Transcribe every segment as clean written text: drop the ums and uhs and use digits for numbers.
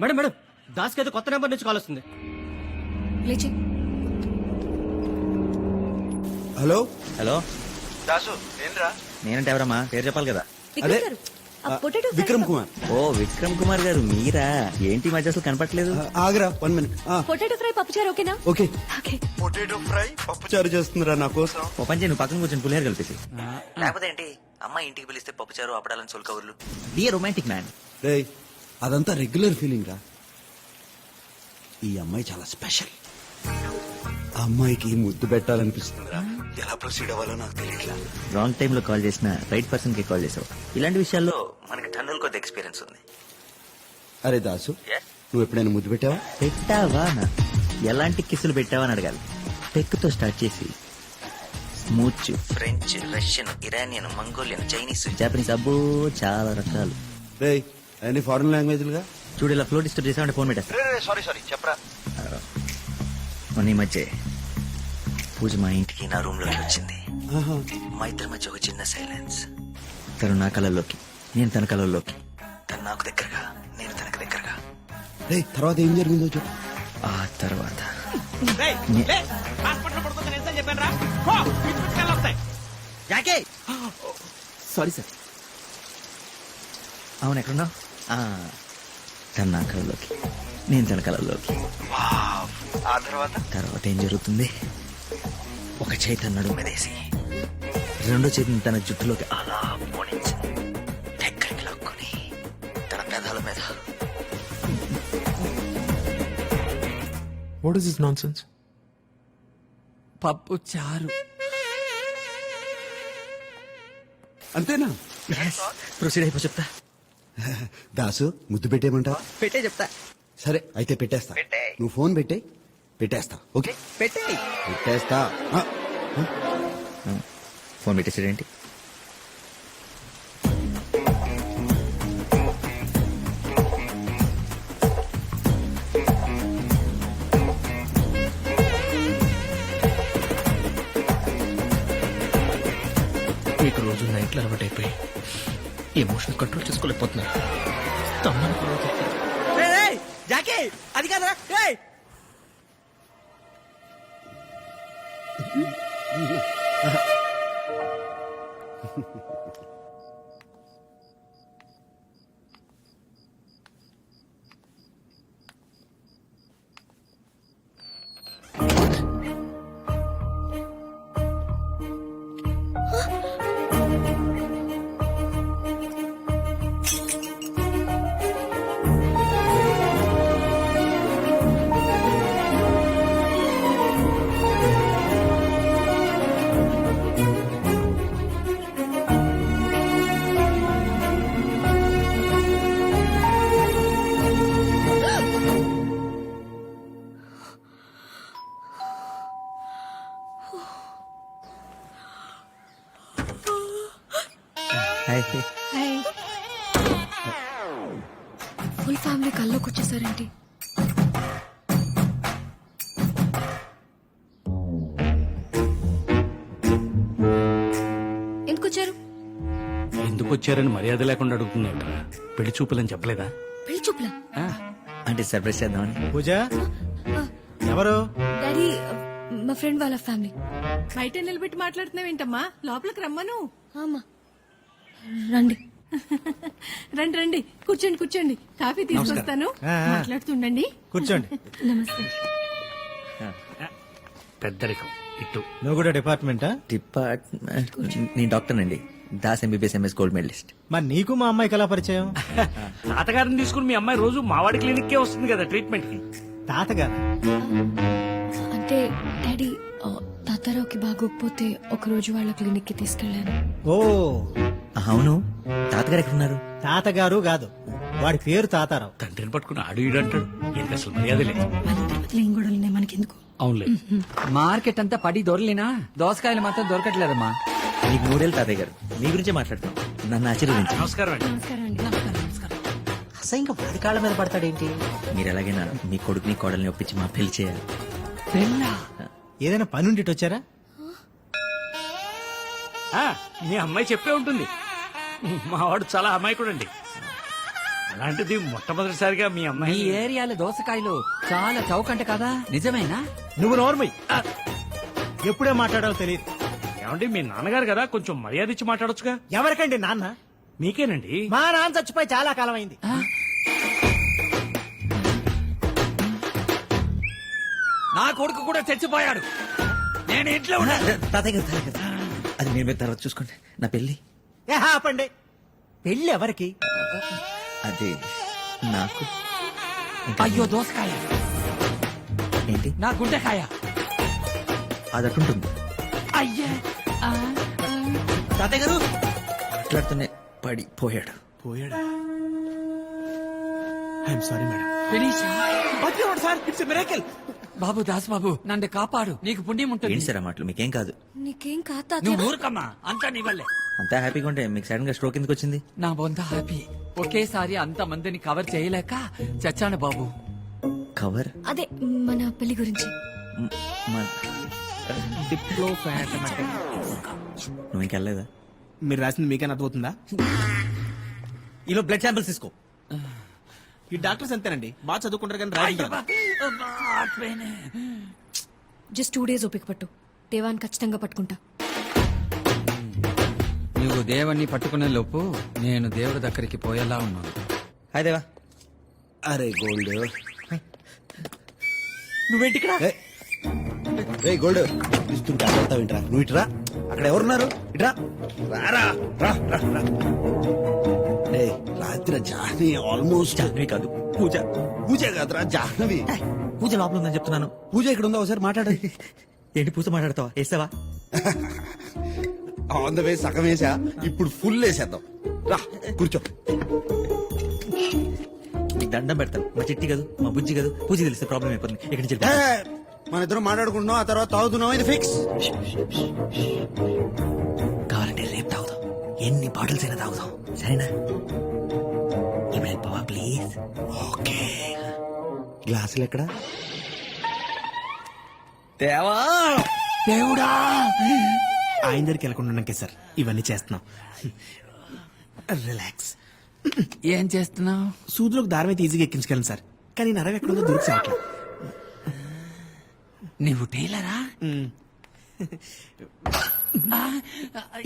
Madam madam దాస్కి అయితే కొత్త number నుంచి కాల్ వస్తుంది. లేచి. హలో హలో దాసు ఏంద్రా? నేనంటే ఎవరమ్మా? పేరు చెప్పాలి కదా. అదే గారు, ఆ పొటాటో ఫ్రై విక్రమ్ కుమార్. ఓ విక్రమ్ కుమార్ గారు మీరా? ఏంటి ఈ మధ్య అసలు కనపట్లేదు. ఆగరా 1 మినిట్. పొటాటో ఫ్రై పప్పుచారు ఓకేనా? ఓకే. ఓకే. పొటాటో ఫ్రై పప్పు చారు చేస్తుందిరా నా కోసం. ఓ పని చేయి, నువ్వు పక్కన కూర్చొని పులిహోర కలిపేసి. లేకపోతే ఏంటి అమ్మాయి ఇంటికి పిలిస్తే పప్పుచారు అప్పడాలని సొలకవర్లు. Be romantic man. రేయ్ అదంతా రెగ్యులర్ ఫీలింగ్ రా. ఈ అమ్మాయి చాలా స్పెషల్. ఆ అమ్మాయికి ముద్దు పెట్టాలనిపిస్తుందిరా. ఎలా ప్రొసీడ్ అవ్వాలో నాకు తెలియట్లా. రాంగ్ టైమ్ లో కాల్ చేసిన రైట్ పర్సన్ కి కాల్ చేసావు. ఇలాంటి విషయాల్లో మనకి టన్నుల కొద్ది ఎక్స్పీరియన్స్ ఉంది. అరే దాసు నువ్వు ఎప్పుడైనా ముద్దు పెట్టావా? పెట్టావా? ఎలాంటి కిస్సులు పెట్టావా అని అడగాలి. టెక్తో స్టార్ట్ చేసి smooch, French, Russian, Iranian, Mongolian, Chinese, Japanese, అబ్బో చాలా రకాలు. రేయ్ అన్ని ఫారెన్ లాంగ్వేజ్లుగా. చూడు ఇలా ఫ్లో డిస్టర్బ్ చేసామంటే ఫోన్ పెట్టేస్తా. సారీ చెప్పరా. మొన్న ఈ మధ్య పూజ మా ఇంటికి నా రూమ్ లోకి వచ్చింది. మా ఇద్దరి మధ్య ఒక చిన్న సైలెన్స్. తను నా కళల్లోకి, నేను తన కళల్లోకి. తను నాకు దగ్గరగా, నేను తనకు దగ్గరగా. రేయ్ తర్వాత ఏం జరిగిందో చెప్పు. ఆ తర్వాత సారీ సార్. అవును ఎక్కడున్నావు? తను నా కళల్లోకి, నేను తన కళల్లోకి. ఆ తర్వాత ఏం జరుగుతుంది? ఒక చేయి తన నడుము మీదేసి రెండో చేతిని తన జుట్టులోకి అలా పోనించి దగ్గరికి లాక్కుని తన పెదాల మీద. What is this nonsense? పప్పు చారు. అంతేనా? ప్రొసీడ్ అయిపో చెప్తా. దాసు ముద్దు పెట్టేయమంటావా? పెట్టే చెప్తా. సరే అయితే పెట్టేస్తా. పెట్టేయ్. నువ్వు ఫోన్ పెట్టే పెట్టేస్తా. ఓకే పెట్టే. పెట్టేస్తా. ఫోన్ పెట్టేసాడేంటి? మీకు రోజు నైట్లు అలవాటు అయిపోయి ఎమోషన్ కంట్రోల్ చేసుకోలేకపోతున్నారు. తమ్మని కూడా చెప్పారు. జాకే అది కాదురా. ఫుల్ ఫ్యామిలీ కల్లోకి వచ్చేసారేంటి? ఎందుకు వచ్చారు? ఎందుకు వచ్చారని మర్యాద లేకుండా అడుగుతుందంట. పెళ్లి చూపులని చెప్పలేదా? పెళ్లి చూపులా? అంటే సర్ప్రైజ్ చేద్దామని. పూజ ఎవరు? డాడీ మా ఫ్రెండ్ వాళ్ళ ఫ్యామిలీ. బయట నిలబెట్టి మాట్లాడుతున్నావేంటమ్మా? లోపలికి రమ్మను. ఆమా రండి. రండి రండి, కూర్చోండి కూర్చోండి. కాఫీ తీసుకొస్తాను, మాట్లాడుతుండండి. కూర్చోండి. నమస్తే. పెద్దరికం ఇటు. నువ్వు కూడా డిపార్ట్మెంటా? డిపార్ట్మెంట్ నేను డాక్టర్ అండి. Das MBBS MS gold medalist. మరి నీకు మా అమ్మాయికి ఎలా పరిచయం? తాతగారిని తీసుకుని మీ అమ్మాయి రోజు మావాడి క్లినిక్కే వస్తుంది కదా ట్రీట్మెంట్ కి. తాతగారు అంటే డాడీ తాతారావుకి బాగోకపోతే ఒక రోజు వాళ్ళ క్లినిక్ కి తీసుకెళ్లాను. ఓ అవును, తాతగారు ఎక్కడున్నారు? తాతగారు కాదు, వాడి పేరు తాతారావు. తండ్రిని పట్టుకుని ఆడు ఈడు అంటాడు. ఏంటి అసలు మర్యాద లేదు. మన తిరుపతిలో ఏం గొడవలున్నాయి మనకెందుకు? అవునులే. మార్కెట్ అంతా పడి దొరలేనా? దోసకాయలు మాత్రం దొరకట్లేదమ్మా. నీకు 3 ఏళ్ళు తాతయ్య గారు. మీ గురించే మాట్లాడతాం. నన్ను ఆశీర్వదించండి. నమస్కారం అండి. నమస్కారం అండి. నమస్కారం. అసహ్యంగా వాడి కాళ్ళ మీద పడతాడేంటి? మీరు ఎలాగైనా మీ కొడుకుని కోడల్ని ఒప్పించి మా పెళ్లి చేయాలి. పెళ్ళా? ఏదైనా పని ఉండి వచ్చారా? మీ అమ్మాయి చెప్పే ఉంటుంది. మావాడు చాలా అమాయకుడు అండి. అలాంటిది మొట్టమొదటిసారిగా మీ మీ అమ్మాయి ఏరియాలో దోసకాయలు చాలా చౌకంట కదా నిజమేనా? నువ్వు నోర్మై ఎప్పుడే మాట్లాడాలో తెలియదు. ఏమండి మీ నాన్నగారు కదా, కొంచెం మర్యాద ఇచ్చి మాట్లాడొచ్చుగా. ఎవరికండి నాన్న? మీకేనండి. మా నాన్న చచ్చిపోయి చాలా కాలం అయింది. నా కొడుకు కూడా చచ్చిపోయాడు. నేను ఇంట్లో ఉన్నా. తాతయ్య గారు, తాతయ్య గారు. అది మీరు తర్వాత చూసుకోండి. నా పెళ్లి ఏ ఆపండి. పెళ్ళి ఎవరికి? అది నాకు. అయ్యో దోసకాయ, ఏంటి నా గుండెకాయ. అది అటుంటుంది. అయ్యే ఆ, ఆ. తాతయ్య గారు మాట్లాడుతూనే పడిపోయాడు. పోయాడా? I'm sorry madam. Finish. Sir it's miracle. బాబు దాస్ బాబు నన్ను కాపాడు, నీకు పుణ్యం ఉంటుంది. ఏంటి సార్ ఆ మాటలు? మీకేం కాదు. నీకేం కాదు నువ్వు తాతయ్య. ఊరుకమ్మా, అంతా నీ వల్లే. అంతా హ్యాపీగా ఉంటే మీకు సడన్ గా స్ట్రోక్ ఎందుకు వచ్చింది? నా బొంద హ్యాపీ. ఒకేసారి అంత మందిని కవర్ చేయలేక చచ్చాను బాబు. కవర్ అదే మన పెళ్లి గురించి. నువ్వు ఇంకెళ్ళలేదా? మీరు రాసింది మీకైనా అర్థమవుతుందా? ఈలో బ్లడ్ శాంపిల్స్ తీసుకో. ఈ డాక్టర్స్ అంతేనండి, బాగా చదువుకుంటారు కానీ అయ్యో, రాయండి. ఆత్మేనే. జస్ట్ 2 days ఓపిక పట్టు. దేవాన్ని ఖచ్చితంగా పట్టుకుంటా. నువ్వు దేవుణ్ణి పట్టుకునే లోపు నేను దేవుడి దగ్గరికి పోయేలా ఉన్నాను. హాయ్ దేవా. అరే గోల్డ్, నువ్వేంటి ఇక్కడ? రే గోల్డ్, ఇస్తుంటే అడతావు ఏంట్రా? నువ్వు ఇట్రా. అక్కడ ఎవరున్నారు? ఇట్రా. రారా, రా, రా, రా. రేయ్, రాత్రి జాహ్నవి ఆల్మోస్ట్ జాహ్నవి కాదు, పూజ. పూజ కాదురా, జాహ్నవి. పూజ లోపల ఉందని చెప్తున్నాను. పూజ ఇక్కడ ఉందా? ఒకసారి మాట్లాడండి. ఏంటి పూజ మాట్లాడతావా? వేసావా? ఆన్ ద వే సగం వేసా, ఇప్పుడు ఫుల్ వేసేద్దాం. రా కూర్చో. నీకు దండం పెడతాను. మా చిట్టి కాదు, మా బుజ్జి కాదు. పూజ తెలిస్తే ప్రాబ్లం అయిపోతుంది. ఇక్కడి నుంచి ఏ, వెళ్ళిపో. మన ఇద్దరం మాట్లాడుకుంటున్నాం, ఆ తర్వాత తాగుతున్నాం, ఇది ఫిక్స్. కావాలంటే రేపు తాగుదాం, ఎన్ని బాటిల్స్ అయినా తాగుదాం, సరేనా? ఇప్పుడు వెళ్ళిపోవా ప్లీజ్. ఓకే. గ్లాసులు ఎక్కడ? దేవా, దేవుడా, ఆయన దగ్గరికి వెళ్ళకుండా సార్ ఇవన్నీ చేస్తున్నాం. రిలాక్స్. ఏం చేస్తున్నావు? సూదులోకి దారం అయితే ఈజీగా ఎక్కించగలను సార్, కానీ నరం ఎక్కడుందో దొరికి సావట్లేదు. నువ్వు టైలరా?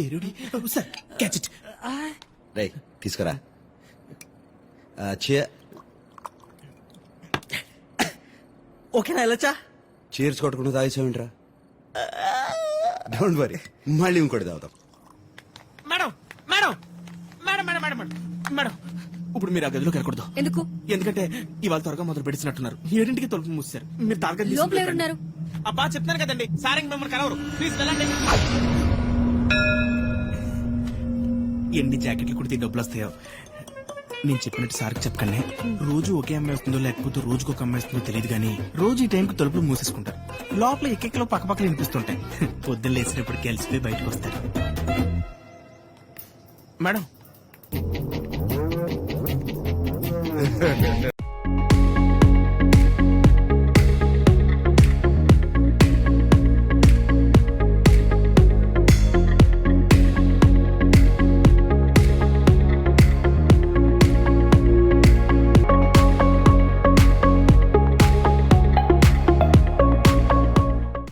ఎరుడి సార్, క్యాచ్ ఇట్. రేయ్ తీసుకురా. చే ఓకేనా వెళ్ళొచ్చా? చీర్స్ కొట్టుకుంటూ తాగేసావేంట్రా? డోంట్ వరీ, మళ్ళీ ఇంకోటి తాగుతాం. Madam madam madam madam madam madam madam, ఇప్పుడు మీరు ఆ గదిలోకి వెళ్ళకూడదు. ఎందుకు? ఎందుకంటే ఇవాళ త్వరగా మొదలు పెడుతున్నట్టున్నారు. 7ంటికి తలుపు మూసారు. మీరు తారగతి లోపల ఎవరున్నారు? అబ్బా చెప్తాను కదండి, సార్ ఇంక మిమ్మల్ని కలవరు. ప్లీజ్ వెళ్ళండి. ఎన్ని జాకెట్లు కుడితే డబ్బులు వస్తాయో. నేను చెప్పినట్టు సార్కి చెప్పకండి. రోజు ఒకే అమ్మాయి వస్తుందో లేకపోతే రోజుకు ఒక అమ్మాయి వస్తుందో తెలియదు కానీ రోజు ఈ టైంకి తలుపులు మూసేసుకుంటారు. లోపల ఎక్కెక్కలో పక్కపక్కలు వినిపిస్తుంటాయి. పొద్దున్న లేచినప్పుడు కలిసిపోయి బయటకు వస్తారు. మేడం